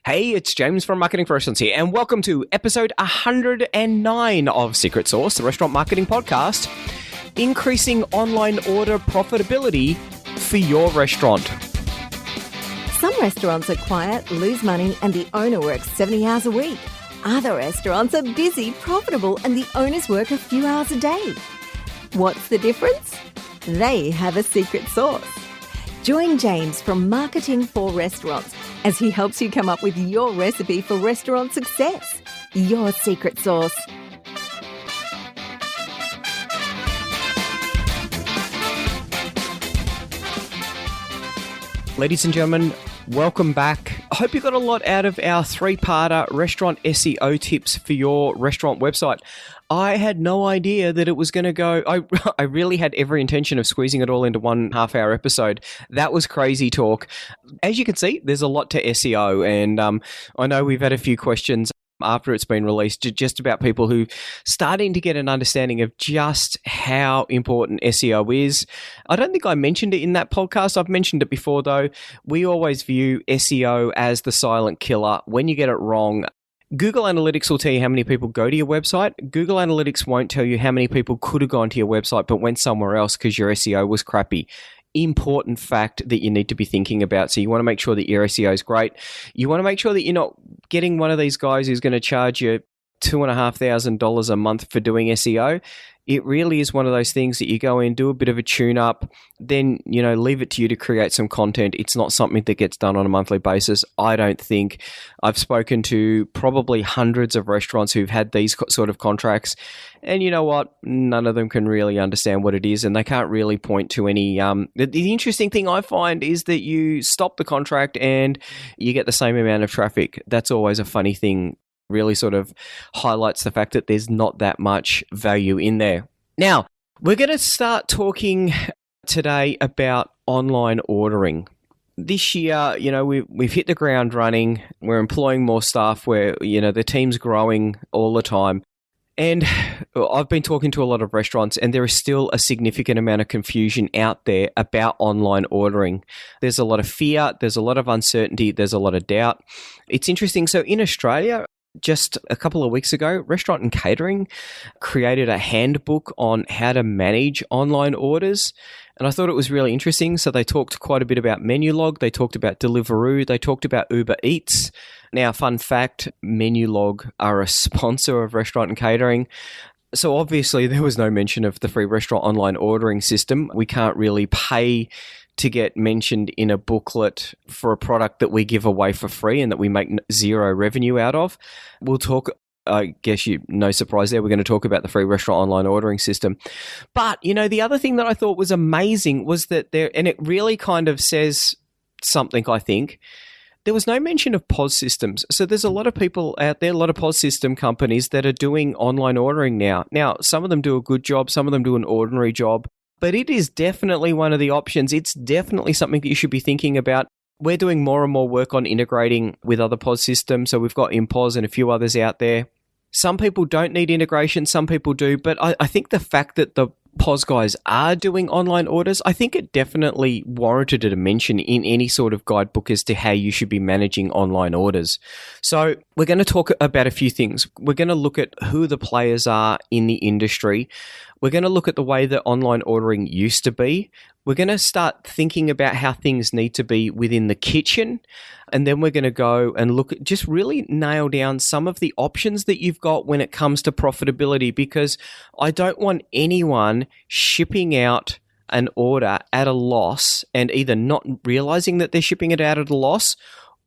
Hey, it's James from Marketing for Restaurants here, and welcome to episode 109 of Secret Sauce, the restaurant marketing podcast, increasing online order profitability for your restaurant. Some restaurants are quiet, lose money, and the owner works 70 hours a week. Other restaurants are busy, profitable, and the owners work a few hours a day. What's the difference? They have a secret sauce. Join James from Marketing for Restaurants as he helps you come up with your recipe for restaurant success. Your secret sauce. Ladies and gentlemen, welcome back. I hope you got a lot out of our three-parter restaurant SEO tips for your restaurant website. I had no idea that it was going to go. I really had every intention of squeezing it all into 1.5 hour episode. That was crazy talk. As you can see, there's a lot to SEO, and I know we've had a few questions after it's been released, just about people who starting to get an understanding of just how important SEO is. I don't think I mentioned it in that podcast. I've mentioned it before, though. We always view SEO as the silent killer. When you get it wrong, Google Analytics will tell you how many people go to your website. Google Analytics won't tell you how many people could have gone to your website but went somewhere else because your SEO was crappy. Important fact that you need to be thinking about. So you want to make sure that your SEO is great. You want to make sure that you're not getting one of these guys who's going to charge you $2,500 a month for doing SEO. It really is one of those things that you go in, do a bit of a tune-up, then, leave it to you to create some content. It's not something that gets done on a monthly basis, I don't think. I've spoken to probably hundreds of restaurants who've had these sort of contracts, and you know what? None of them can really understand what it is, and they can't really point to any... The interesting thing I find is that you stop the contract and you get the same amount of traffic. That's always a funny thing. Really sort of highlights the fact that there's not that much value in there. Now, we're going to start talking today about online ordering. This year, we've hit the ground running. We're employing more staff where, the team's growing all the time. And I've been talking to a lot of restaurants, and there is still a significant amount of confusion out there about online ordering. There's a lot of fear, there's a lot of uncertainty, there's a lot of doubt. It's interesting. So in Australia, just a couple of weeks ago, Restaurant and Catering created a handbook on how to manage online orders. And I thought it was really interesting. So they talked quite a bit about Menulog. They talked about Deliveroo. They talked about Uber Eats. Now, fun fact, Menulog are a sponsor of Restaurant and Catering. So obviously there was no mention of the free restaurant online ordering system. We can't really pay to get mentioned in a booklet for a product that we give away for free and that we make zero revenue out of. We'll talk, I guess no surprise there, we're going to talk about the free restaurant online ordering system. But, the other thing that I thought was amazing was that and it really kind of says something, I think, there was no mention of POS systems. So there's a lot of people out there, a lot of POS system companies that are doing online ordering now. Now, some of them do a good job, some of them do an ordinary job. But it is definitely one of the options. It's definitely something that you should be thinking about. We're doing more and more work on integrating with other POS systems. So we've got InPOS and a few others out there. Some people don't need integration, some people do. But I think the fact that the POS guys are doing online orders, I think it definitely warranted a mention in any sort of guidebook as to how you should be managing online orders. So we're going to talk about a few things. We're going to look at who the players are in the industry. We're going to look at the way that online ordering used to be. We're going to start thinking about how things need to be within the kitchen. And then we're going to go and look at just really nail down some of the options that you've got when it comes to profitability, because I don't want anyone shipping out an order at a loss and either not realizing that they're shipping it out at a loss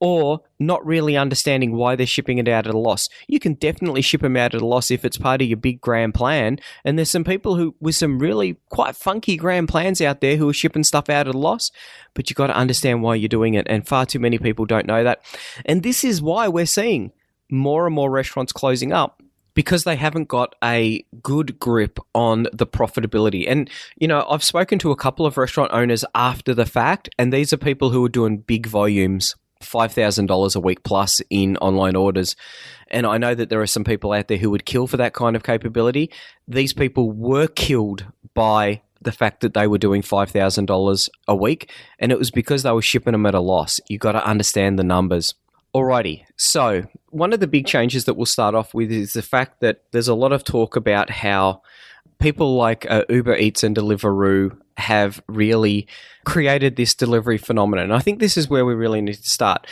or not really understanding why they're shipping it out at a loss. You can definitely ship them out at a loss if it's part of your big grand plan. And there's some people who, with some really quite funky grand plans out there, who are shipping stuff out at a loss, but you've got to understand why you're doing it. And far too many people don't know that. And this is why we're seeing more and more restaurants closing up, because they haven't got a good grip on the profitability. And, I've spoken to a couple of restaurant owners after the fact, and these are people who are doing big volumes. $5,000 a week plus in online orders. And I know that there are some people out there who would kill for that kind of capability. These people were killed by the fact that they were doing $5,000 a week, and it was because they were shipping them at a loss. You got to understand the numbers. Alrighty, so one of the big changes that we'll start off with is the fact that there's a lot of talk about how people like Uber Eats and Deliveroo have really created this delivery phenomenon. And I think this is where we really need to start.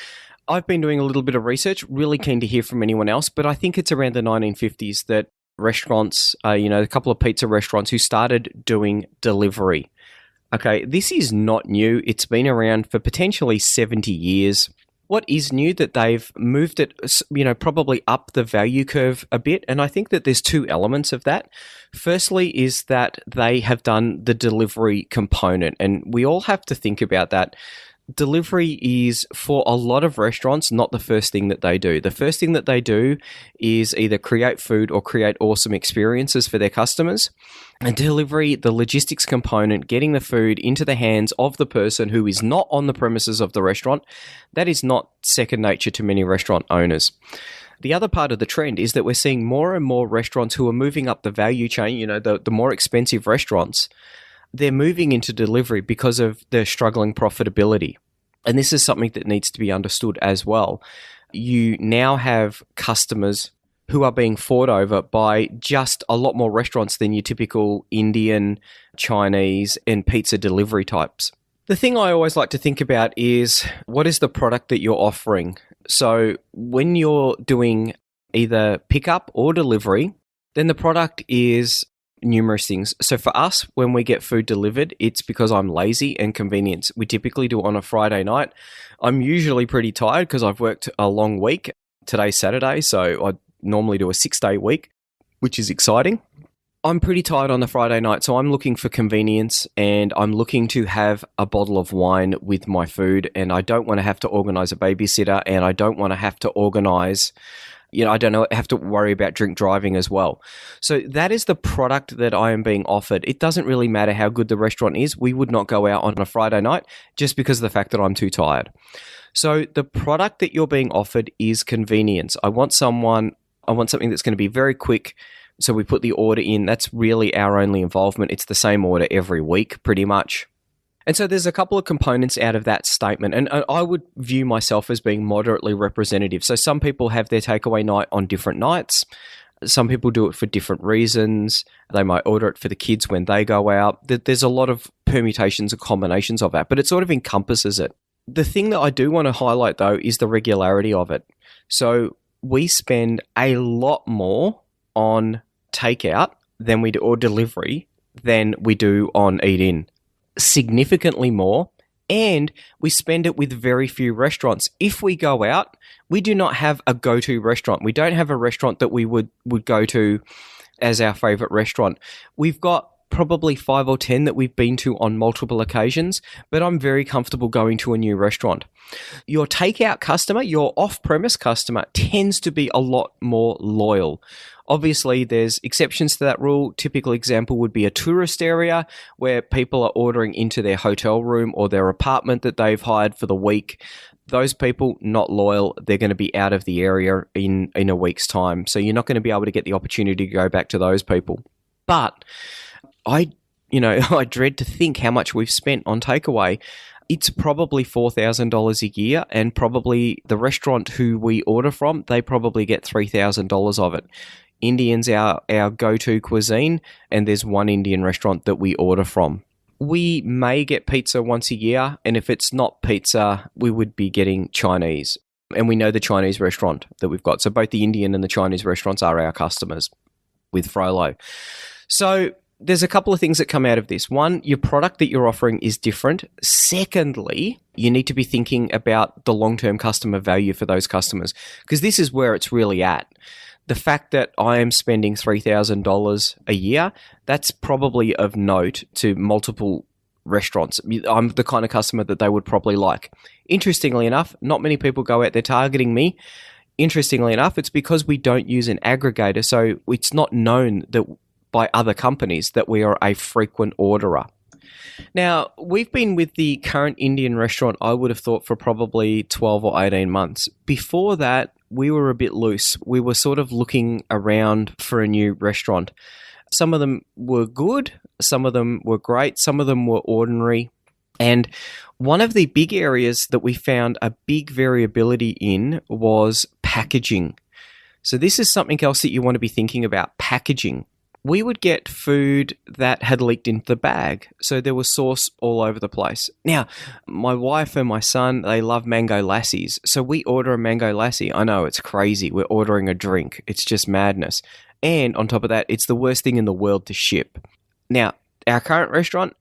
I've been doing a little bit of research, really keen to hear from anyone else, but I think it's around the 1950s that restaurants, a couple of pizza restaurants who started doing delivery. Okay, this is not new. It's been around for potentially 70 years. What is new that they've moved it, probably up the value curve a bit. And I think that there's two elements of that. Firstly is that they have done the delivery component. And we all have to think about that. Delivery is, for a lot of restaurants, not the first thing that they do. The first thing that they do is either create food or create awesome experiences for their customers. And delivery, the logistics component, getting the food into the hands of the person who is not on the premises of the restaurant, that is not second nature to many restaurant owners. The other part of the trend is that we're seeing more and more restaurants who are moving up the value chain, the more expensive restaurants, they're moving into delivery because of their struggling profitability. And this is something that needs to be understood as well. You now have customers who are being fought over by just a lot more restaurants than your typical Indian, Chinese, and pizza delivery types. The thing I always like to think about is, what is the product that you're offering? So when you're doing either pickup or delivery, then the product is numerous things. So for us, when we get food delivered, it's because I'm lazy and convenience. We typically do it on a Friday night. I'm usually pretty tired because I've worked a long week. Today's Saturday, so I normally do a 6-day week, which is exciting. I'm pretty tired on the Friday night, so I'm looking for convenience and I'm looking to have a bottle of wine with my food, and I don't want to have to organize a babysitter, and I don't want to have to organize have to worry about drink driving as well. So that is the product that I am being offered. It doesn't really matter how good the restaurant is. We would not go out on a Friday night just because of the fact that I'm too tired. So the product that you're being offered is convenience. I want something that's going to be very quick. So we put the order in. That's really our only involvement. It's the same order every week, pretty much. And so there's a couple of components out of that statement, and I would view myself as being moderately representative. So some people have their takeaway night on different nights. Some people do it for different reasons. They might order it for the kids when they go out. There's a lot of permutations and combinations of that, but it sort of encompasses it. The thing that I do want to highlight, though, is the regularity of it. So we spend a lot more on takeout than we do, or delivery, than we do on eat-in. Significantly more, and we spend it with very few restaurants. If we go out, we do not have a go-to restaurant. We don't have a restaurant that we would go to as our favorite restaurant. We've got probably 5 or 10 that we've been to on multiple occasions, but I'm very comfortable going to a new restaurant. Your takeout customer, your off-premise customer, tends to be a lot more loyal. Obviously, there's exceptions to that rule. Typical example would be a tourist area where people are ordering into their hotel room or their apartment that they've hired for the week. Those people, not loyal. They're going to be out of the area in a week's time. So you're not going to be able to get the opportunity to go back to those people. But I dread to think how much we've spent on takeaway. It's probably $4,000 a year, and probably the restaurant who we order from, they probably get $3,000 of it. Indian's our go-to cuisine, and there's one Indian restaurant that we order from. We may get pizza once a year, and if it's not pizza, we would be getting Chinese. And we know the Chinese restaurant that we've got. So both the Indian and the Chinese restaurants are our customers with Frollo. So there's a couple of things that come out of this. One, your product that you're offering is different. Secondly, you need to be thinking about the long-term customer value for those customers, because this is where it's really at. The fact that I am spending $3,000 a year, that's probably of note to multiple restaurants. I'm the kind of customer that they would probably like. Interestingly enough, not many people go out there targeting me. Interestingly enough, it's because we don't use an aggregator, so it's not known that by other companies that we are a frequent orderer. Now, we've been with the current Indian restaurant, I would have thought, for probably 12 or 18 months. Before that, we were a bit loose. We were sort of looking around for a new restaurant. Some of them were good, some of them were great, some of them were ordinary. And one of the big areas that we found a big variability in was packaging. So this is something else that you want to be thinking about, packaging. We would get food that had leaked into the bag, so there was sauce all over the place. Now, my wife and my son, they love mango lassies, so we order a mango lassie. I know, it's crazy. We're ordering a drink. It's just madness. And on top of that, it's the worst thing in the world to ship. Now, our current restaurant,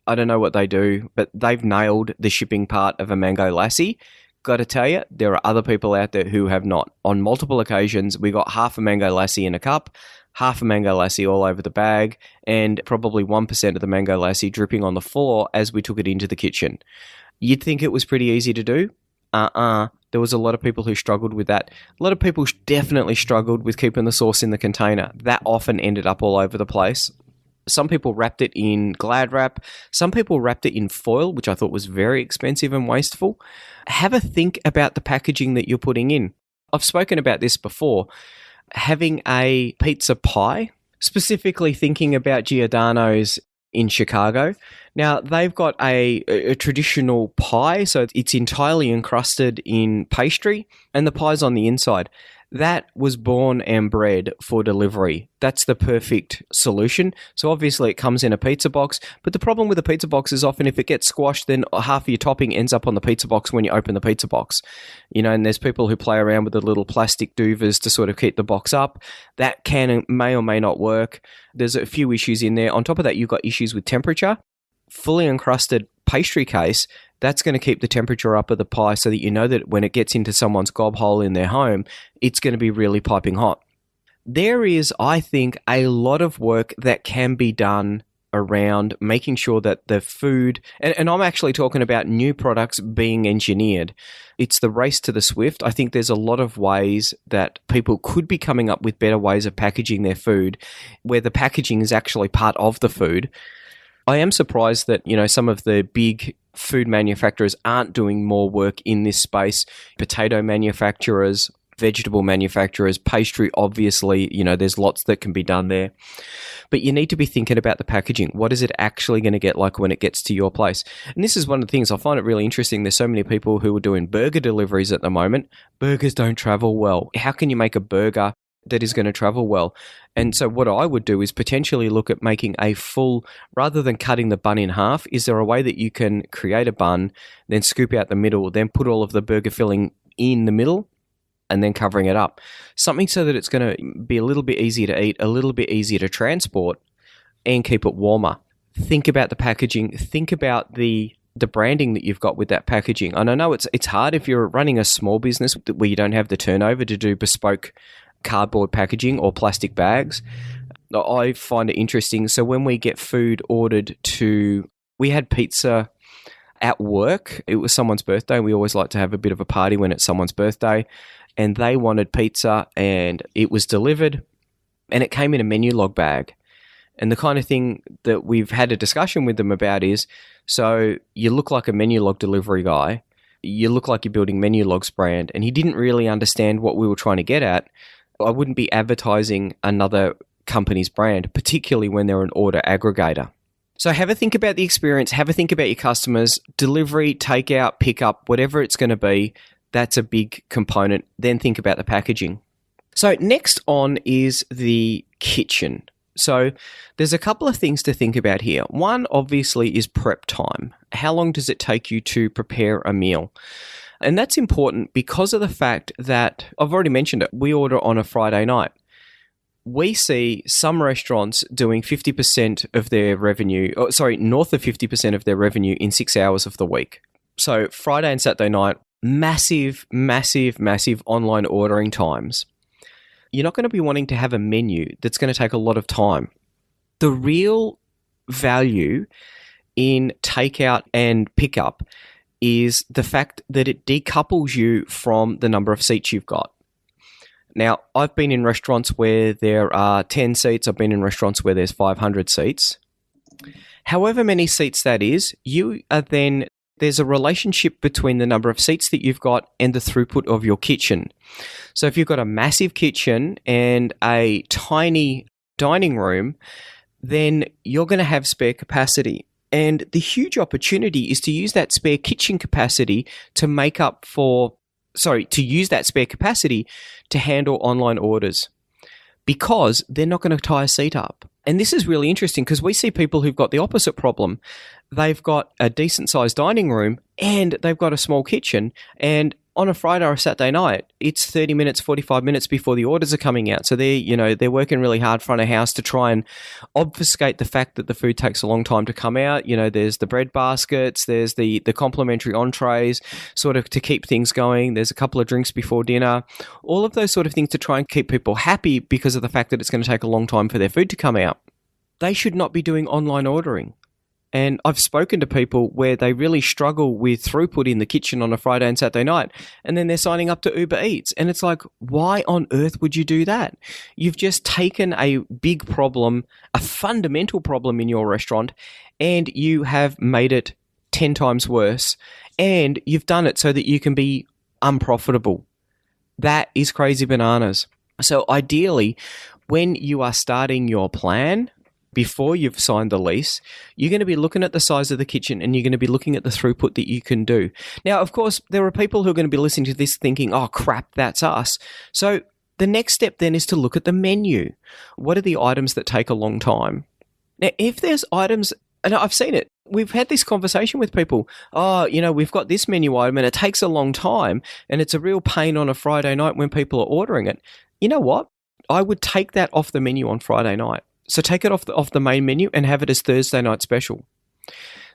I don't know what they do, but they've nailed the shipping part of a mango lassie. Got to tell you, there are other people out there who have not. On multiple occasions, we got half a mango lassie in a cup, half a mango lassie all over the bag, and probably 1% of the mango lassie dripping on the floor as we took it into the kitchen. You'd think it was pretty easy to do. There was a lot of people who struggled with that. A lot of people definitely struggled with keeping the sauce in the container. That often ended up all over the place. Some people wrapped it in Glad wrap. Some people wrapped it in foil, which I thought was very expensive and wasteful. Have a think about the packaging that you're putting in. I've spoken about this before. Having a pizza pie, specifically thinking about Giordano's in Chicago. Now, they've got a traditional pie, so it's entirely encrusted in pastry, and the pie's on the inside. That was born and bred for delivery. That's the perfect solution. So obviously it comes in a pizza box, but the problem with a pizza box is often if it gets squashed, then half of your topping ends up on the pizza box when you open the pizza box. And there's people who play around with the little plastic duvers to sort of keep the box up. That may or may not work. There's a few issues in there. On top of that, you've got issues with temperature. Fully encrusted pastry case, that's going to keep the temperature up of the pie so that you know that when it gets into someone's gob hole in their home, it's going to be really piping hot. There is, I think, a lot of work that can be done around making sure that the food, and I'm actually talking about new products being engineered. It's the race to the swift. I think there's a lot of ways that people could be coming up with better ways of packaging their food, where the packaging is actually part of the food. I am surprised that, some of the big food manufacturers aren't doing more work in this space. Potato manufacturers, vegetable manufacturers, pastry, obviously, there's lots that can be done there. But you need to be thinking about the packaging. What is it actually going to get like when it gets to your place? And this is one of the things I find it really interesting. There's so many people who are doing burger deliveries at the moment. Burgers don't travel well. How can you make a burger that is going to travel well? And so what I would do is potentially look at making a full, rather than cutting the bun in half, is there a way that you can create a bun, then scoop out the middle, then put all of the burger filling in the middle, and then covering it up? Something so that it's going to be a little bit easier to eat, a little bit easier to transport, and keep it warmer. Think about the packaging. Think about the branding that you've got with that packaging. And I know it's hard if you're running a small business where you don't have the turnover to do bespoke cardboard packaging or plastic bags. I find it interesting. So when we get food ordered we had pizza at work. It was someone's birthday. We always like to have a bit of a party when it's someone's birthday. And they wanted pizza and it was delivered and it came in a menu log bag. And the kind of thing that we've had a discussion with them about is, so you look like a menu log delivery guy. You look like you're building Menu Log's brand. And he didn't really understand what we were trying to get at. I wouldn't be advertising another company's brand, particularly when they're an order aggregator. So have a think about the experience, have a think about your customers, delivery, takeout, pickup, whatever it's going to be, that's a big component. Then think about the packaging. So next on is the kitchen. So there's a couple of things to think about here. One, obviously, is prep time. How long does it take you to prepare a meal? And that's important because of the fact that, I've already mentioned it, we order on a Friday night. We see some restaurants doing 50% of their revenue, north of 50% of their revenue in 6 hours of the week. So Friday and Saturday night, massive, massive, massive online ordering times. You're not going to be wanting to have a menu that's going to take a lot of time. The real value in takeout and pickup is the fact that it decouples you from the number of seats you've got. Now, I've been in restaurants where there are 10 seats. I've been in restaurants where there's 500 seats. However many seats that is, there's a relationship between the number of seats that you've got and the throughput of your kitchen. So if you've got a massive kitchen and a tiny dining room, then you're going to have spare capacity. And the huge opportunity is to use that spare kitchen capacity to use that spare capacity to handle online orders, because they're not going to tie a seat up. And this is really interesting because we see people who've got the opposite problem. They've got a decent sized dining room and they've got a small kitchen, and on a Friday or a Saturday night, it's 30 minutes, 45 minutes before the orders are coming out. So they're working really hard front of house to try and obfuscate the fact that the food takes a long time to come out. There's the bread baskets, there's the complimentary entrees, sort of to keep things going. There's a couple of drinks before dinner, all of those sort of things to try and keep people happy because of the fact that it's going to take a long time for their food to come out. They should not be doing online ordering. And I've spoken to people where they really struggle with throughput in the kitchen on a Friday and Saturday night, and then they're signing up to Uber Eats. And it's like, why on earth would you do that? You've just taken a big problem, a fundamental problem in your restaurant, and you have made it 10 times worse. And you've done it so that you can be unprofitable. That is crazy bananas. So ideally, when you are starting your plan, before you've signed the lease, you're going to be looking at the size of the kitchen and you're going to be looking at the throughput that you can do. Now, of course, there are people who are going to be listening to this thinking, oh, crap, that's us. So the next step then is to look at the menu. What are the items that take a long time? Now, if there's items, and I've seen it, we've had this conversation with people, we've got this menu item and it takes a long time and it's a real pain on a Friday night when people are ordering it. You know what? I would take that off the menu on Friday night. So take it off the main menu and have it as Thursday night special.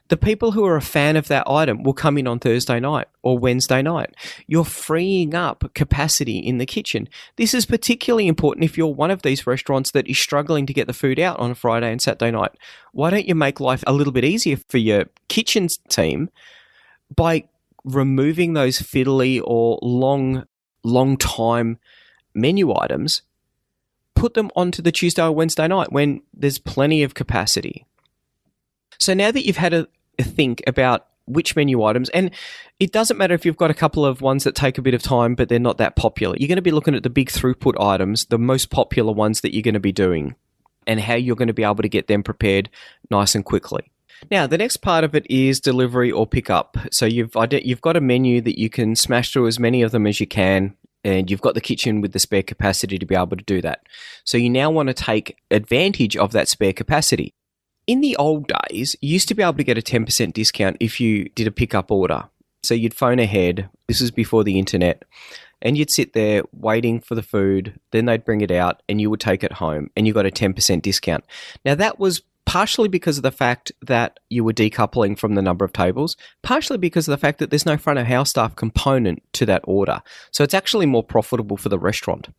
The people who are a fan of that item will come in on Thursday night or Wednesday night. You're freeing up capacity in the kitchen. This is particularly important if you're one of these restaurants that is struggling to get the food out on a Friday and Saturday night. Why don't you make life a little bit easier for your kitchen team by removing those fiddly or long time menu items? Put them onto the Tuesday or Wednesday night when there's plenty of capacity. So now that you've had a think about which menu items, and it doesn't matter if you've got a couple of ones that take a bit of time but they're not that popular. You're going to be looking at the big throughput items, the most popular ones that you're going to be doing, and how you're going to be able to get them prepared nice and quickly. Now, the next part of it is delivery or pickup. So you've got a menu that you can smash through as many of them as you can, and you've got the kitchen with the spare capacity to be able to do that. So you now want to take advantage of that spare capacity. In the old days, you used to be able to get a 10% discount if you did a pickup order. So you'd phone ahead, this was before the internet, and you'd sit there waiting for the food, then they'd bring it out and you would take it home and you got a 10% discount. Now that was partially because of the fact that you were decoupling from the number of tables, partially because of the fact that there's no front of house staff component to that order. So it's actually more profitable for the restaurant.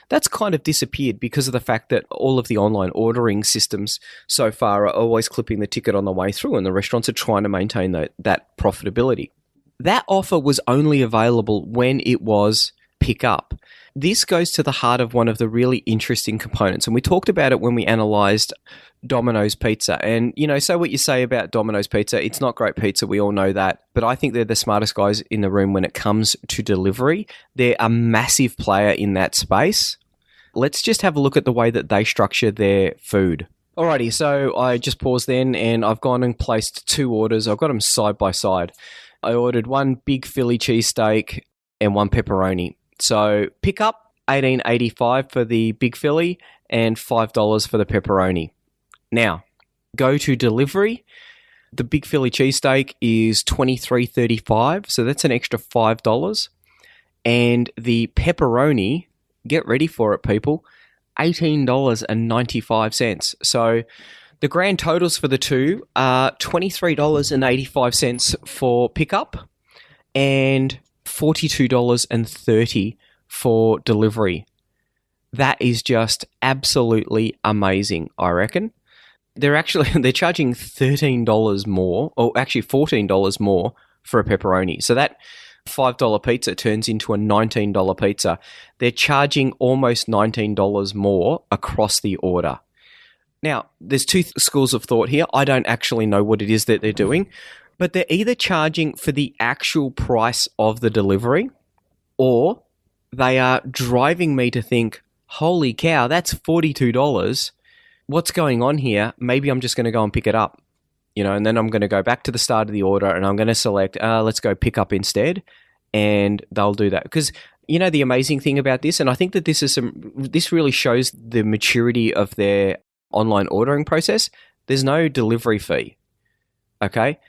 That's kind of disappeared because of the fact that all of the online ordering systems so far are always clipping the ticket on the way through, and the restaurants are trying to maintain that profitability. That offer was only available when it was pick up. This goes to the heart of one of the really interesting components, and we talked about it when we analysed Domino's Pizza. And, say what you say about Domino's Pizza, it's not great pizza, we all know that, but I think they're the smartest guys in the room when it comes to delivery. They're a massive player in that space. Let's just have a look at the way that they structure their food. Alrighty, so I just paused then, and I've gone and placed 2 orders. I've got them side by side. I ordered 1 big Philly cheesesteak and 1 pepperoni. So pick up $18.85 for the big Philly and $5 for the pepperoni. Now, go to delivery. The big Philly cheesesteak is $23.35, so that's an extra $5. And the pepperoni, get ready for it, people, $18.95. So the grand totals for the two are $23.85 for pickup and $42.30 for delivery. That is just absolutely amazing, I reckon. They're charging $13 more, or actually $14 more for a pepperoni. So that $5 pizza turns into a $19 pizza. They're charging almost $19 more across the order. Now, there's 2 schools of thought here. I don't actually know what it is that they're doing, but they're either charging for the actual price of the delivery, or they are driving me to think, holy cow, that's $42. What's going on here? Maybe I'm just going to go and pick it up. and then I'm going to go back to the start of the order and I'm going to select, let's go pick up instead. And they'll do that. Because, the amazing thing about this, and I think that this really shows the maturity of their online ordering process. There's no delivery fee. Okay?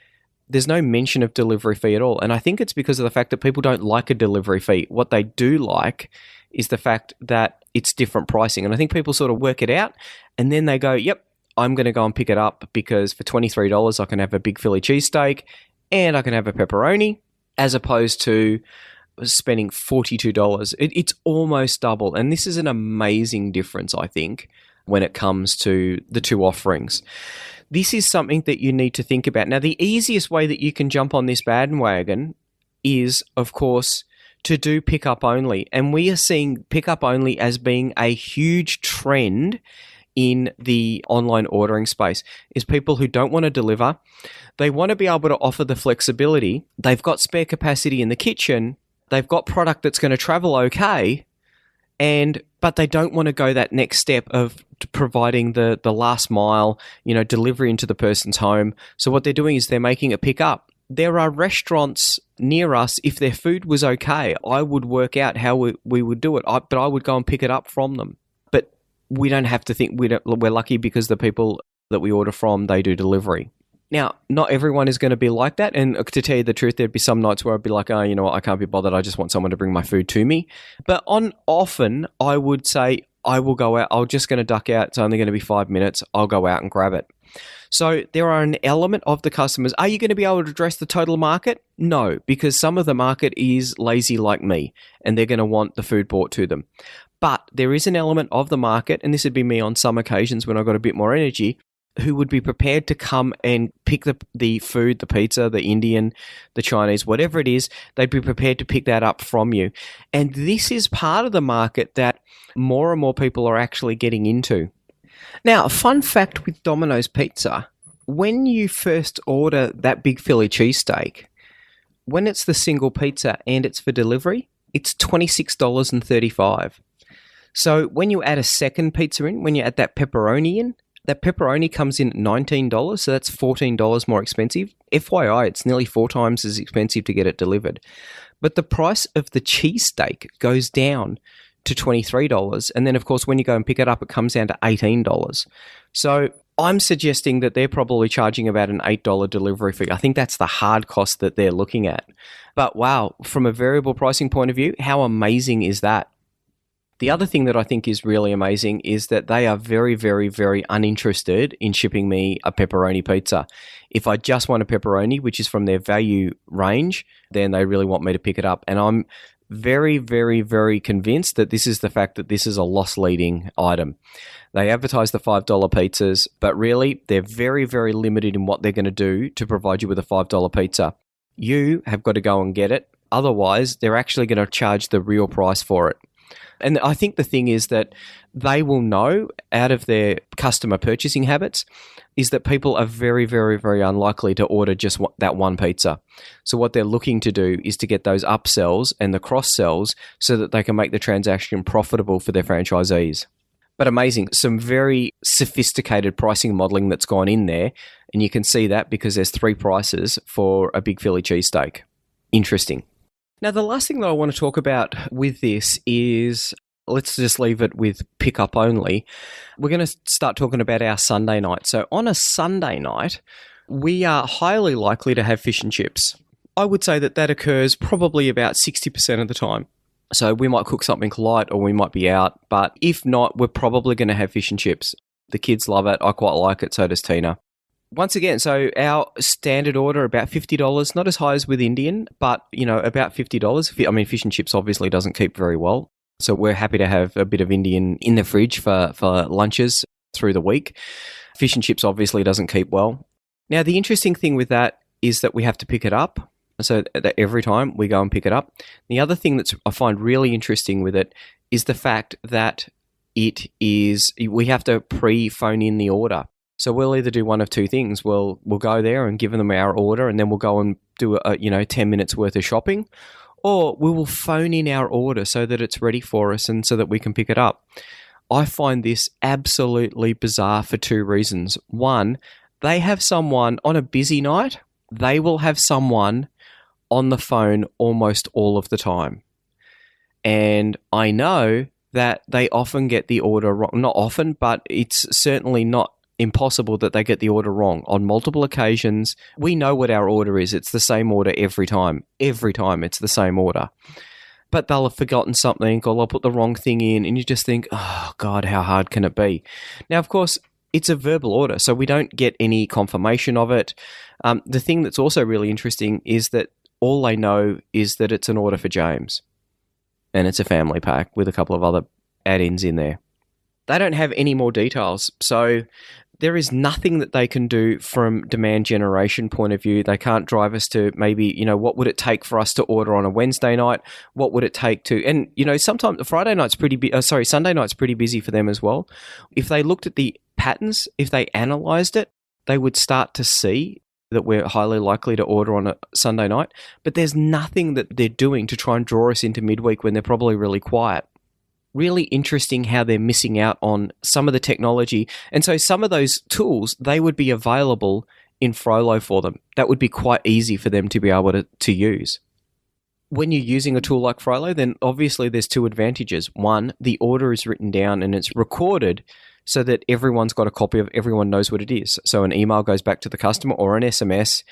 There's no mention of delivery fee at all. And I think it's because of the fact that people don't like a delivery fee. What they do like is the fact that it's different pricing. And I think people sort of work it out and then they go, yep, I'm going to go and pick it up because for $23 I can have a big Philly cheesesteak and I can have a pepperoni, as opposed to spending $42. It's almost double. And this is an amazing difference, I think, when it comes to the two offerings. This is something that you need to think about. Now, the easiest way that you can jump on this bandwagon is, of course, to do pickup only. And we are seeing pickup only as being a huge trend in the online ordering space, is people who don't want to deliver. They want to be able to offer the flexibility. They've got spare capacity in the kitchen. They've got product that's going to travel okay. But they don't want to go that next step of providing the last mile, delivery into the person's home. So what they're doing is they're making a pickup. There are restaurants near us, if their food was okay, I would work out how we would do it, but I would go and pick it up from them. But we don't have to think, we're lucky because the people that we order from, they do delivery. Now, not everyone is going to be like that. And to tell you the truth, there'd be some nights where I'd be like, oh, you know what, I can't be bothered. I just want someone to bring my food to me. But often I would say, I will go out. I'm just going to duck out. It's only going to be 5 minutes. I'll go out and grab it. So there are an element of the customers. Are you going to be able to address the total market? No, because some of the market is lazy like me and they're going to want the food brought to them. But there is an element of the market, and this would be me on some occasions when I've got a bit more energy, who would be prepared to come and pick the food, the pizza, the Indian, the Chinese, whatever it is, they'd be prepared to pick that up from you. And this is part of the market that more and more people are actually getting into. Now, a fun fact with Domino's Pizza, when you first order that big Philly cheesesteak, when it's the single pizza and it's for delivery, it's $26.35. So when you add a second pizza in, when you add that pepperoni in, that pepperoni comes in at $19, so that's $14 more expensive. FYI, it's nearly 4 times as expensive to get it delivered. But the price of the cheesesteak goes down to $23. And then, of course, when you go and pick it up, it comes down to $18. So I'm suggesting that they're probably charging about an $8 delivery fee. I think that's the hard cost that they're looking at. But wow, from a variable pricing point of view, how amazing is that? The other thing that I think is really amazing is that they are very, very, very uninterested in shipping me a pepperoni pizza. If I just want a pepperoni, which is from their value range, then they really want me to pick it up. And I'm very, very, very convinced that this is the fact that this is a loss-leading item. They advertise the $5 pizzas, but really they're very, very limited in what they're going to do to provide you with a $5 pizza. You have got to go and get it. Otherwise, they're actually going to charge the real price for it. And I think the thing is that they will know out of their customer purchasing habits is that people are very, very, very unlikely to order just that one pizza. So what they're looking to do is to get those upsells and the cross-sells so that they can make the transaction profitable for their franchisees. But amazing, some very sophisticated pricing modeling that's gone in there. And you can see that because there's 3 prices for a big Philly cheesesteak. Interesting. Now, the last thing that I want to talk about with this is, let's just leave it with pickup only. We're going to start talking about our Sunday night. So on a Sunday night, we are highly likely to have fish and chips. I would say that occurs probably about 60% of the time. So we might cook something light or we might be out, but if not, we're probably going to have fish and chips. The kids love it. I quite like it. So does Tina. Once again, so our standard order, about $50, not as high as with Indian, but, about $50. I mean, fish and chips obviously doesn't keep very well. So we're happy to have a bit of Indian in the fridge for lunches through the week. Fish and chips obviously doesn't keep well. Now, the interesting thing with that is that we have to pick it up. So that every time we go and pick it up. The other thing that I find really interesting with it is the fact that we have to pre-phone in the order. So we'll either do one of 2 things. We'll go there and give them our order, and then we'll go and do 10 minutes worth of shopping, or we will phone in our order so that it's ready for us and so that we can pick it up. I find this absolutely bizarre for 2 reasons. One, they have someone on a busy night, they will have someone on the phone almost all of the time. And I know that they often get the order wrong. Not often, but it's certainly not impossible that they get the order wrong on multiple occasions. We know what our order is. It's the same order every time. Every time it's the same order. But they'll have forgotten something or they'll put the wrong thing in and you just think, oh God, how hard can it be? Now, of course, it's a verbal order, so we don't get any confirmation of it. The thing that's also really interesting is that all they know is that it's an order for James. And it's a family pack with a couple of other add-ins in there. They don't have any more details. So there is nothing that they can do from demand generation point of view. They can't drive us to maybe, what would it take for us to order on a Wednesday night? What would it take to, and sometimes Sunday night's pretty busy for them as well. If they looked at the patterns, if they analyzed it, they would start to see that we're highly likely to order on a Sunday night, but there's nothing that they're doing to try and draw us into midweek when they're probably really quiet. Really interesting how they're missing out on some of the technology. And so some of those tools, they would be available in Frollo for them. That would be quite easy for them to be able to use. When you're using a tool like Frollo, then obviously there's two advantages. One, the order is written down and it's recorded so that everyone's got a copy of, everyone knows what it is. So an email goes back to the customer or an SMS,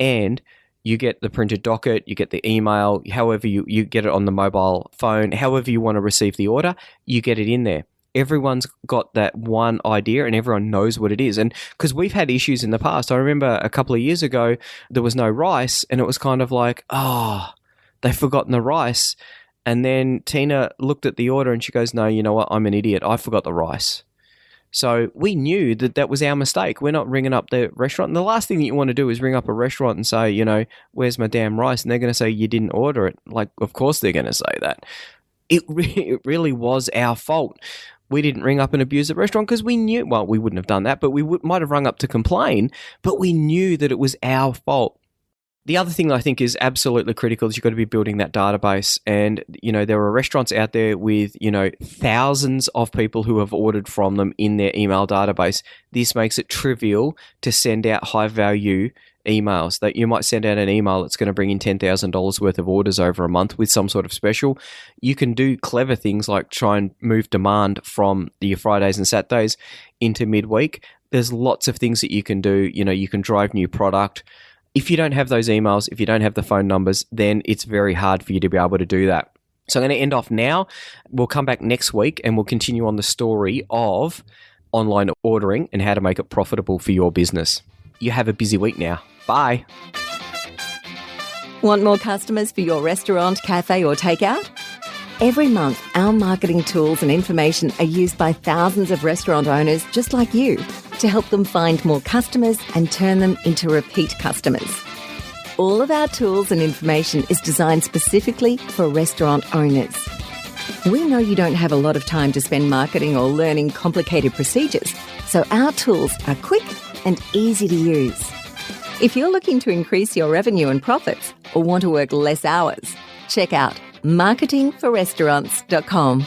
and you get the printed docket, you get the email, however you get it on the mobile phone, however you want to receive the order, you get it in there. Everyone's got that one idea and everyone knows what it is. And because we've had issues in the past, I remember a couple of years ago, there was no rice and it was kind of like, they've forgotten the rice. And then Tina looked at the order and she goes, no, you know what? I'm an idiot. I forgot the rice. So we knew that was our mistake. We're not ringing up the restaurant. And the last thing that you want to do is ring up a restaurant and say, where's my damn rice? And they're going to say, you didn't order it. Like, of course they're going to say that. It really was our fault. We didn't ring up and abuse the restaurant because we knew, well, we wouldn't have done that, but we might have rung up to complain, but we knew that it was our fault. The other thing I think is absolutely critical is you've got to be building that database. And, there are restaurants out there with, thousands of people who have ordered from them in their email database. This makes it trivial to send out high value emails. That you might send out an email that's going to bring in $10,000 worth of orders over a month with some sort of special. You can do clever things like try and move demand from your Fridays and Saturdays into midweek. There's lots of things that you can do. You can drive new product. If you don't have those emails, if you don't have the phone numbers, then it's very hard for you to be able to do that. So I'm going to end off now. We'll come back next week and we'll continue on the story of online ordering and how to make it profitable for your business. You have a busy week now. Bye. Want more customers for your restaurant, cafe or takeout? Every month, our marketing tools and information are used by thousands of restaurant owners just like you to help them find more customers and turn them into repeat customers. All of our tools and information is designed specifically for restaurant owners. We know you don't have a lot of time to spend marketing or learning complicated procedures, so our tools are quick and easy to use. If you're looking to increase your revenue and profits or want to work less hours, check out marketingforrestaurants.com.